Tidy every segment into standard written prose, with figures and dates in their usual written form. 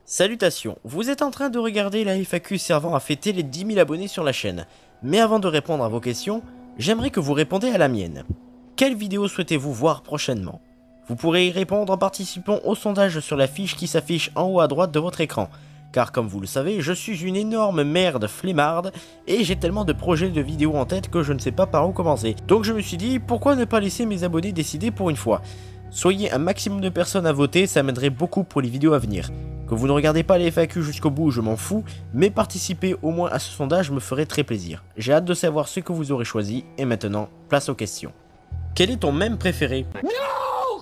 Salutations, vous êtes en train de regarder la FAQ servant à fêter les 10 000 abonnés sur la chaîne. Mais avant de répondre à vos questions, j'aimerais que vous répondiez à la mienne. Quelle vidéo souhaitez-vous voir prochainement? Vous pourrez y répondre en participant au sondage sur la fiche qui s'affiche en haut à droite de votre écran. Car comme vous le savez, je suis une énorme merde flemmarde et j'ai tellement de projets de vidéos en tête que je ne sais pas par où commencer. Donc je me suis dit, pourquoi ne pas laisser mes abonnés décider pour une fois? Soyez un maximum de personnes à voter, ça m'aiderait beaucoup pour les vidéos à venir. Que vous ne regardez pas les FAQ jusqu'au bout, je m'en fous, mais participer au moins à ce sondage me ferait très plaisir. J'ai hâte de savoir ce que vous aurez choisi, et maintenant, place aux questions. Quel est ton mème préféré? No,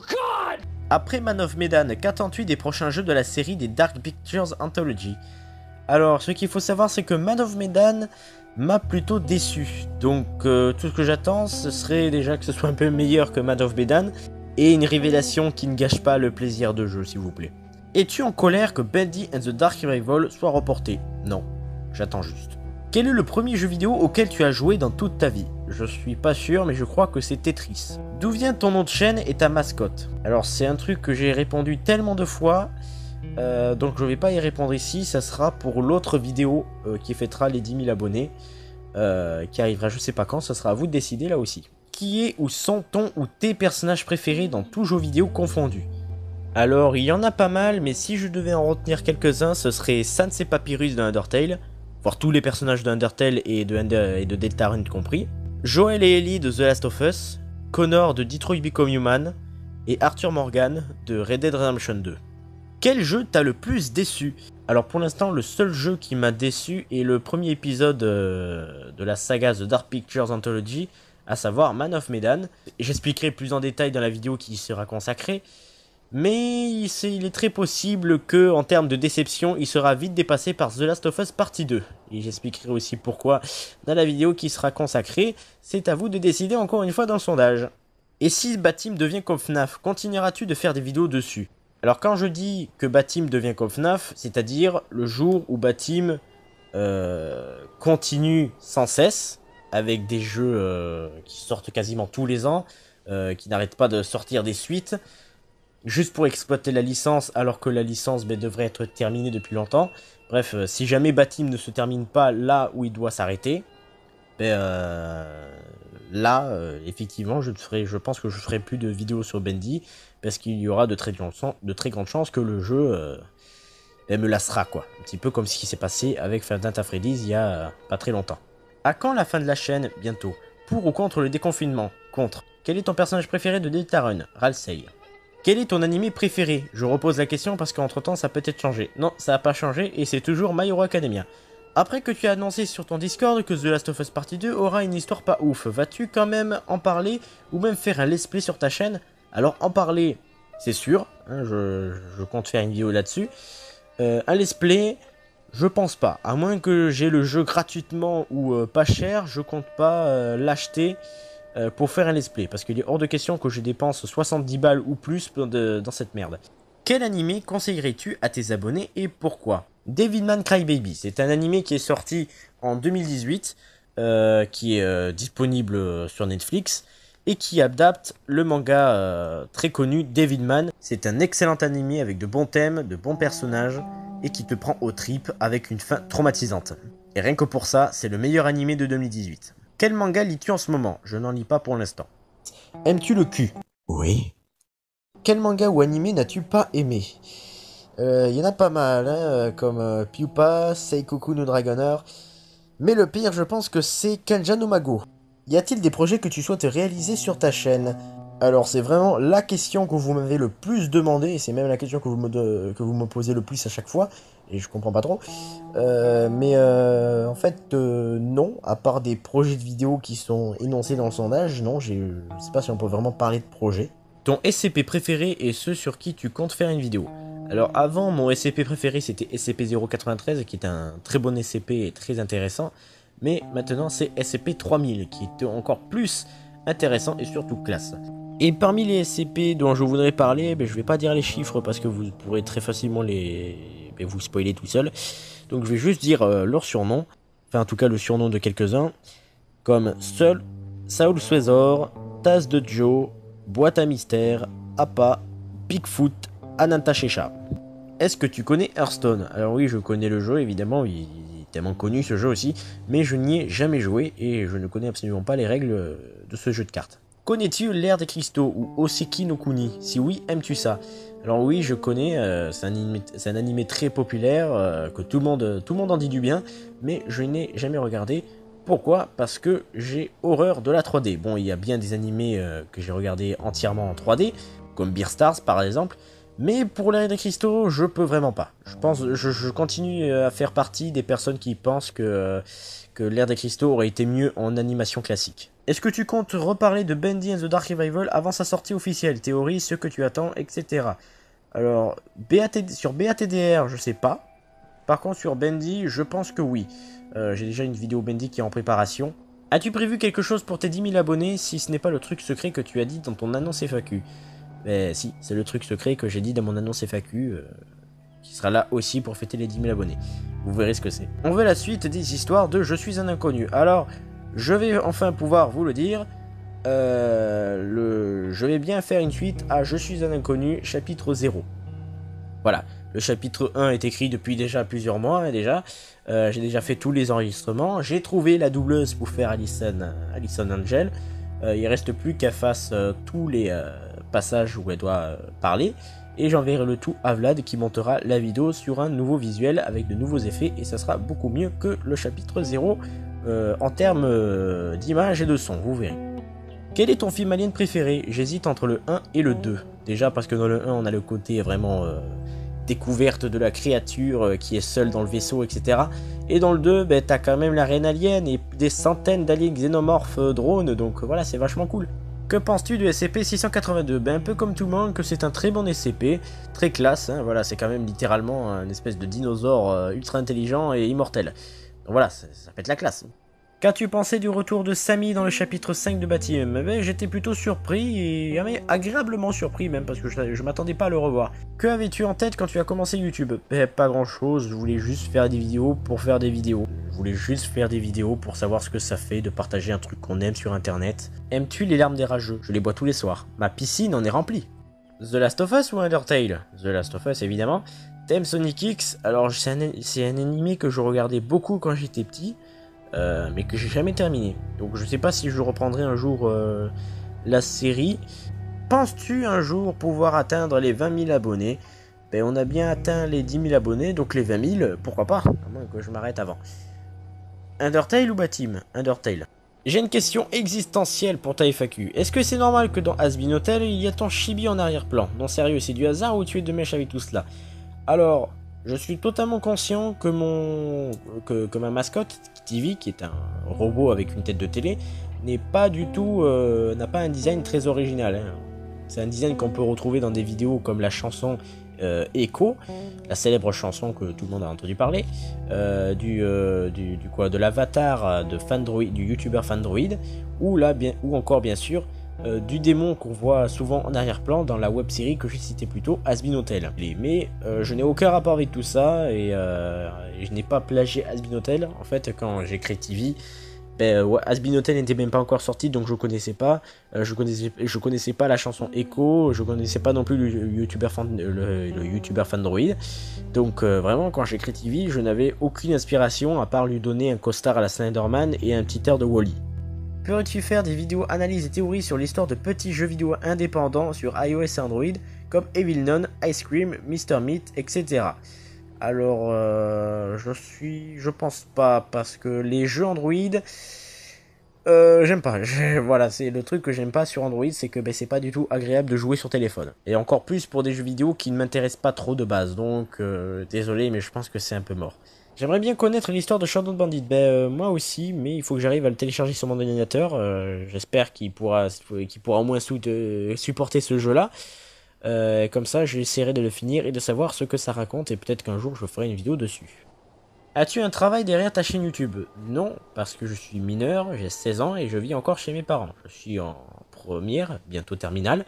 God! Après Man of Medan, qu'attends-tu des prochains jeux de la série des Dark Pictures Anthology? Alors, ce qu'il faut savoir, c'est que Man of Medan m'a plutôt déçu. Donc, tout ce que j'attends, ce serait déjà que ce soit un peu meilleur que Man of Medan, et une révélation qui ne gâche pas le plaisir de jeu, s'il vous plaît. Es-tu en colère que Bendy and the Dark Rival soit reporté? Non, j'attends juste. Quel est le premier jeu vidéo auquel tu as joué dans toute ta vie? Je suis pas sûr, mais je crois que c'est Tetris. D'où vient ton nom de chaîne et ta mascotte? Alors c'est un truc que j'ai répondu tellement de fois, donc je vais pas y répondre ici, ça sera pour l'autre vidéo qui fêtera les 10 000 abonnés, qui arrivera je sais pas quand, ça sera à vous de décider là aussi. Qui est ou sont ton ou tes personnages préférés dans tous jeux vidéo confondus? Alors, il y en a pas mal, mais si je devais en retenir quelques-uns, ce serait Sans et Papyrus de Undertale, voire tous les personnages de Undertale et de Deltarune compris, Joel et Ellie de The Last of Us, Connor de Detroit Become Human, et Arthur Morgan de Red Dead Redemption 2. Quel jeu t'a le plus déçu? Alors pour l'instant, le seul jeu qui m'a déçu est le premier épisode de la saga The Dark Pictures Anthology, à savoir Man of Medan. J'expliquerai plus en détail dans la vidéo qui y sera consacrée. Mais il est très possible que, en termes de déception, il sera vite dépassé par The Last of Us Partie 2. Et j'expliquerai aussi pourquoi dans la vidéo qui sera consacrée. C'est à vous de décider encore une fois dans le sondage. Et si Batim devient comme FNAF, continueras-tu de faire des vidéos dessus? Alors quand je dis que Batim devient comme FNAF, c'est-à-dire le jour où Batim continue sans cesse, avec des jeux qui sortent quasiment tous les ans, qui n'arrêtent pas de sortir des suites, juste pour exploiter la licence, alors que la licence devrait être terminée depuis longtemps. Bref, si jamais Batim ne se termine pas là où il doit s'arrêter, effectivement, je pense que je ferai plus de vidéos sur Bendy, parce qu'il y aura de très grandes chances que le jeu me lassera, quoi. Un petit peu comme ce qui s'est passé avec Five Nights at Freddy's il y a pas très longtemps. À quand la fin de la chaîne? Bientôt. Pour ou contre le déconfinement? Contre. Quel est ton personnage préféré de Deltarune? Ralsei. Quel est ton animé préféré? Je repose la question parce qu'entre temps ça peut être changé. Non, ça n'a pas changé et c'est toujours My Hero Academia. Après que tu as annoncé sur ton Discord que The Last of Us Partie 2 aura une histoire pas ouf, vas-tu quand même en parler ou même faire un let's play sur ta chaîne? Alors en parler, c'est sûr, hein, je compte faire une vidéo là-dessus. Un let's play, je pense pas. À moins que j'ai le jeu gratuitement ou pas cher, je compte pas l'acheter pour faire un let's play, parce qu'il est hors de question que je dépense 70 balles ou plus dans cette merde. Quel animé conseillerais-tu à tes abonnés et pourquoi? Devilman Crybaby, c'est un animé qui est sorti en 2018, qui est disponible sur Netflix, et qui adapte le manga très connu Devilman. C'est un excellent animé avec de bons thèmes, de bons personnages, et qui te prend aux tripes avec une fin traumatisante. Et rien que pour ça, c'est le meilleur animé de 2018. Quel manga lis-tu en ce moment? Je n'en lis pas pour l'instant. Aimes-tu le cul? Oui. Quel manga ou animé n'as-tu pas aimé? Y en a pas mal, hein, comme Pyupa, Seikoku no Dragoner. Mais le pire, je pense que c'est Kenja no Mago. Y a-t-il des projets que tu souhaites réaliser sur ta chaîne? Alors c'est vraiment la question que vous m'avez le plus demandé, et c'est même la question que vous me posez le plus à chaque fois, et je comprends pas trop. En fait, non, à part des projets de vidéos qui sont énoncés dans le sondage, non, je sais pas si on peut vraiment parler de projet. Ton SCP préféré et ceux sur qui tu comptes faire une vidéo? Alors avant, mon SCP préféré c'était SCP-093, qui est un très bon SCP et très intéressant, mais maintenant c'est SCP-3000, qui est encore plus intéressant et surtout classe. Et parmi les SCP dont je voudrais parler, je vais pas dire les chiffres parce que vous pourrez très facilement vous spoiler tout seul. Donc je vais juste dire leur surnom, enfin en tout cas le surnom de quelques-uns, comme Saul Swezor, Tasse de Joe, Boîte à mystère, Appa, Bigfoot, Ananta Shesha. Est-ce que tu connais Hearthstone? Alors oui, je connais le jeu, évidemment, il est tellement connu ce jeu aussi, mais je n'y ai jamais joué et je ne connais absolument pas les règles de ce jeu de cartes. Connais-tu l'ère des cristaux ou Oseki no Kuni? Si oui, aimes-tu ça? Alors oui, je connais, c'est un animé très populaire, que tout le monde en dit du bien, mais je n'ai jamais regardé. Pourquoi? Parce que j'ai horreur de la 3D. Bon, il y a bien des animés que j'ai regardés entièrement en 3D, comme Beer Stars par exemple, mais pour l'ère des cristaux, je peux vraiment pas. Je continue à faire partie des personnes qui pensent que l'ère des cristaux aurait été mieux en animation classique. Est-ce que tu comptes reparler de Bendy and the Dark Revival avant sa sortie officielle? Théorie, ce que tu attends, etc. Alors, sur BATDR, je sais pas. Par contre, sur Bendy, je pense que oui. J'ai déjà une vidéo Bendy qui est en préparation. As-tu prévu quelque chose pour tes 10 000 abonnés si ce n'est pas le truc secret que tu as dit dans ton annonce FAQ? Si, c'est le truc secret que j'ai dit dans mon annonce FAQ, qui sera là aussi pour fêter les 10 000 abonnés. Vous verrez ce que c'est. On veut la suite des histoires de Je suis un inconnu. Alors, je vais enfin pouvoir vous le dire. Je vais bien faire une suite à Je suis un inconnu, chapitre 0. Voilà, le chapitre 1 est écrit depuis déjà plusieurs mois, déjà. J'ai déjà fait tous les enregistrements. J'ai trouvé la doubleuse pour faire Alison Angel. Il reste plus qu'elle fasse tous les passages où elle doit parler. Et j'enverrai le tout à Vlad qui montera la vidéo sur un nouveau visuel avec de nouveaux effets. Et ça sera beaucoup mieux que le chapitre 0 en termes d'image et de son, vous verrez. Quel est ton film alien préféré? J'hésite entre le 1 et le 2. Déjà parce que dans le 1 on a le côté vraiment découverte de la créature qui est seule dans le vaisseau, etc. Et dans le 2, t'as quand même la reine alien et des centaines d'aliens xénomorphes drones, donc voilà, c'est vachement cool. Que penses-tu du SCP-682? Un peu comme tout le monde, que c'est un très bon SCP, très classe, hein, voilà, c'est quand même littéralement une espèce de dinosaure ultra intelligent et immortel. Donc voilà, ça pète la classe. Qu'as-tu pensé du retour de Sammy dans le chapitre 5 de Baptême? J'étais plutôt surpris, et agréablement surpris même, parce que je m'attendais pas à le revoir. Que avais-tu en tête quand tu as commencé YouTube? Pas grand-chose, je voulais juste faire des vidéos pour faire des vidéos. Je voulais juste faire des vidéos pour savoir ce que ça fait de partager un truc qu'on aime sur internet. Aimes-tu les larmes des rageux? Je les bois tous les soirs. Ma piscine en est remplie. The Last of Us ou Undertale? The Last of Us évidemment. T'aimes Sonic X? Alors c'est un animé que je regardais beaucoup quand j'étais petit. Mais que j'ai jamais terminé. Donc je sais pas si je reprendrai un jour la série. Penses-tu un jour pouvoir atteindre les 20 000 abonnés? On a bien atteint les 10 000 abonnés, donc les 20 000, pourquoi pas? À moins que je m'arrête avant. Undertale ou Baptême? Undertale. J'ai une question existentielle pour ta FAQ. Est-ce que c'est normal que dans Has Been Hotel, il y a ton chibi en arrière-plan? Non sérieux, c'est du hasard ou tu es de mèche avec tout cela? Alors, je suis totalement conscient que ma mascotte, TV, qui est un robot avec une tête de télé, n'est pas du tout, n'a pas un design très original. Hein. C'est un design qu'on peut retrouver dans des vidéos comme la chanson Echo, la célèbre chanson que tout le monde a entendu parler, de l'avatar de Fandroid, du youtubeur Fandroid, ou encore bien sûr du démon qu'on voit souvent en arrière-plan dans la web-série que j'ai citée plus tôt, Has Been Hotel. Mais je n'ai aucun rapport avec tout ça et je n'ai pas plagié Has Been Hotel. En fait, quand j'ai créé TV, Has Been Hotel n'était même pas encore sorti, donc je connaissais pas. Je connaissais pas la chanson Echo, je connaissais pas non plus le youtubeur Fandroid. Donc vraiment, quand j'ai créé TV, je n'avais aucune inspiration à part lui donner un costard à la Slenderman et un petit air de Wall-E. Peux-tu faire des vidéos analyses et théories sur l'histoire de petits jeux vidéo indépendants sur iOS et Android comme Evil Nun, Ice Cream, Mr. Meat, etc. Alors, je pense pas parce que les jeux Android, j'aime pas. Voilà, c'est le truc que j'aime pas sur Android, c'est que c'est pas du tout agréable de jouer sur téléphone. Et encore plus pour des jeux vidéo qui ne m'intéressent pas trop de base. Donc, désolé, mais je pense que c'est un peu mort. J'aimerais bien connaître l'histoire de Shadow Bandit. Moi aussi, mais il faut que j'arrive à le télécharger sur mon ordinateur. J'espère qu'il pourra au moins supporter ce jeu-là. Comme ça, j'essaierai de le finir et de savoir ce que ça raconte. Et peut-être qu'un jour, je ferai une vidéo dessus. As-tu un travail derrière ta chaîne YouTube? Non, parce que je suis mineur, j'ai 16 ans et je vis encore chez mes parents. Je suis en première, bientôt terminale.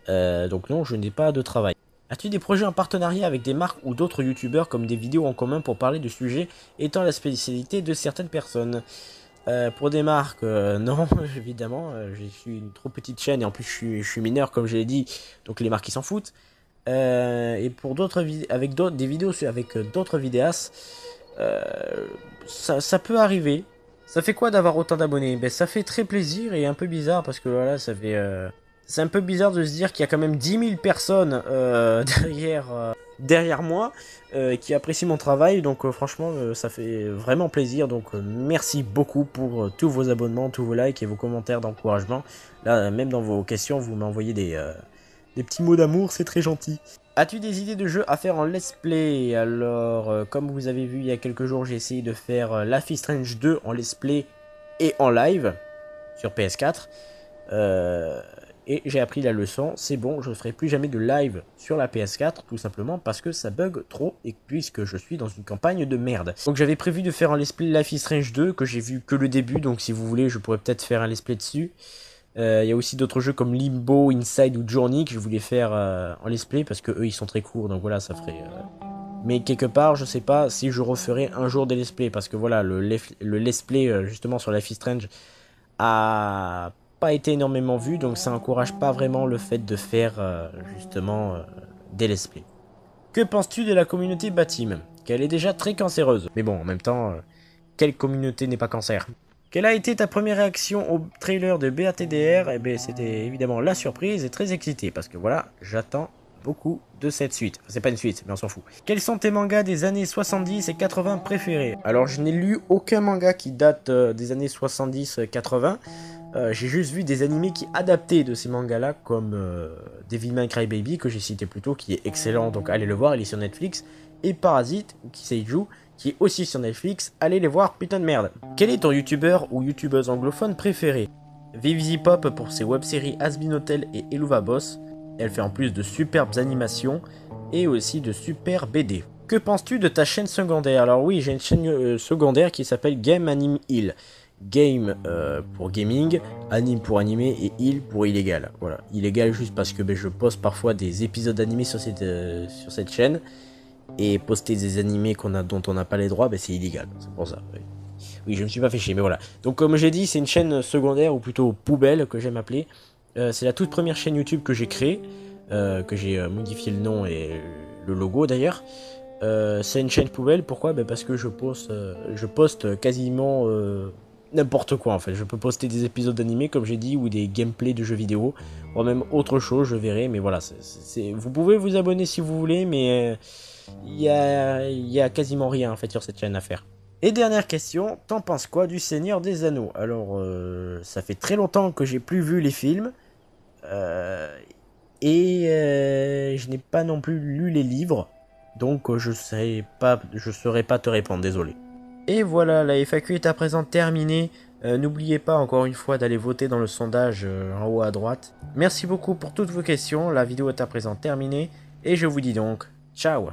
Donc non, je n'ai pas de travail. As-tu des projets en partenariat avec des marques ou d'autres youtubeurs comme des vidéos en commun pour parler de sujets étant la spécialité de certaines personnes? Pour des marques, non, évidemment, je suis une trop petite chaîne et en plus je suis mineur comme je l'ai dit, donc les marques ils s'en foutent. Et pour d'autres avec des vidéos avec d'autres vidéastes, euh, ça peut arriver. Ça fait quoi d'avoir autant d'abonnés? Ben ça fait très plaisir et un peu bizarre parce que voilà, ça fait c'est un peu bizarre de se dire qu'il y a quand même 10 000 personnes derrière moi qui apprécient mon travail. Donc franchement, ça fait vraiment plaisir. Donc merci beaucoup pour tous vos abonnements, tous vos likes et vos commentaires d'encouragement. Là, même dans vos questions, vous m'envoyez des petits mots d'amour, c'est très gentil. As-tu des idées de jeux à faire en let's play? Alors, comme vous avez vu il y a quelques jours, j'ai essayé de faire Life is Strange 2 en let's play et en live sur PS4. Et j'ai appris la leçon, c'est bon, je ne ferai plus jamais de live sur la PS4, tout simplement parce que ça bug trop et puisque je suis dans une campagne de merde. Donc j'avais prévu de faire un let's play Life is Strange 2, que j'ai vu que le début, donc si vous voulez, je pourrais peut-être faire un let's play dessus. Il y a aussi d'autres jeux comme Limbo, Inside ou Journey que je voulais faire en let's play parce que eux ils sont très courts, donc voilà, ça ferait... Mais quelque part, je sais pas si je referai un jour des let's play parce que voilà, le let's play justement sur Life is Strange a pas été énormément vu, donc ça encourage pas vraiment le fait de faire justement des let's play. Que penses-tu de la communauté Batim? Qu'elle est déjà très cancéreuse. Mais bon, en même temps, quelle communauté n'est pas cancer? Quelle a été ta première réaction au trailer de BATDR? Eh bien, c'était évidemment la surprise et très excité parce que voilà, j'attends beaucoup de cette suite. C'est pas une suite, mais on s'en fout. Quels sont tes mangas des années 70 et 80 préférés? Alors, je n'ai lu aucun manga qui date des années 70-80. J'ai juste vu des animés qui adaptaient de ces mangas-là, comme Devilman Crybaby, que j'ai cité plus tôt, qui est excellent, donc allez le voir, il est sur Netflix. Et Parasite, ou Kiseiju, qui est aussi sur Netflix, allez les voir, putain de merde. Quel est ton youtubeur ou youtubeuse anglophone préféré? Vivi Pop pour ses web-séries Asbin Hotel et Eluva Boss. Elle fait en plus de superbes animations et aussi de super BD. Que penses-tu de ta chaîne secondaire? Alors oui, j'ai une chaîne secondaire qui s'appelle Game Anime Hill. Game pour gaming, anime pour animé et heal pour illégal. Voilà, illégal juste parce que je poste parfois des épisodes animés sur cette chaîne. Et poster des animés dont on n'a pas les droits, c'est illégal. C'est pour ça. Oui. Oui, je me suis pas fait chier, mais voilà. Donc comme j'ai dit, c'est une chaîne secondaire, ou plutôt poubelle, que j'aime appeler. C'est la toute première chaîne YouTube que j'ai créée, que j'ai modifié le nom et le logo d'ailleurs. C'est une chaîne poubelle, pourquoi? Parce que je poste quasiment n'importe quoi en fait. Je peux poster des épisodes d'animé comme j'ai dit, ou des gameplays de jeux vidéo, ou même autre chose, je verrai, mais voilà. Vous pouvez vous abonner si vous voulez, mais il y a quasiment rien en fait sur cette chaîne à faire. Et dernière question, t'en penses quoi du Seigneur des Anneaux? Alors, ça fait très longtemps que j'ai plus vu les films, et je n'ai pas non plus lu les livres, donc je saurais pas te répondre, désolé. Et voilà, la FAQ est à présent terminée. N'oubliez pas encore une fois d'aller voter dans le sondage en haut à droite. Merci beaucoup pour toutes vos questions, la vidéo est à présent terminée, et je vous dis donc, ciao!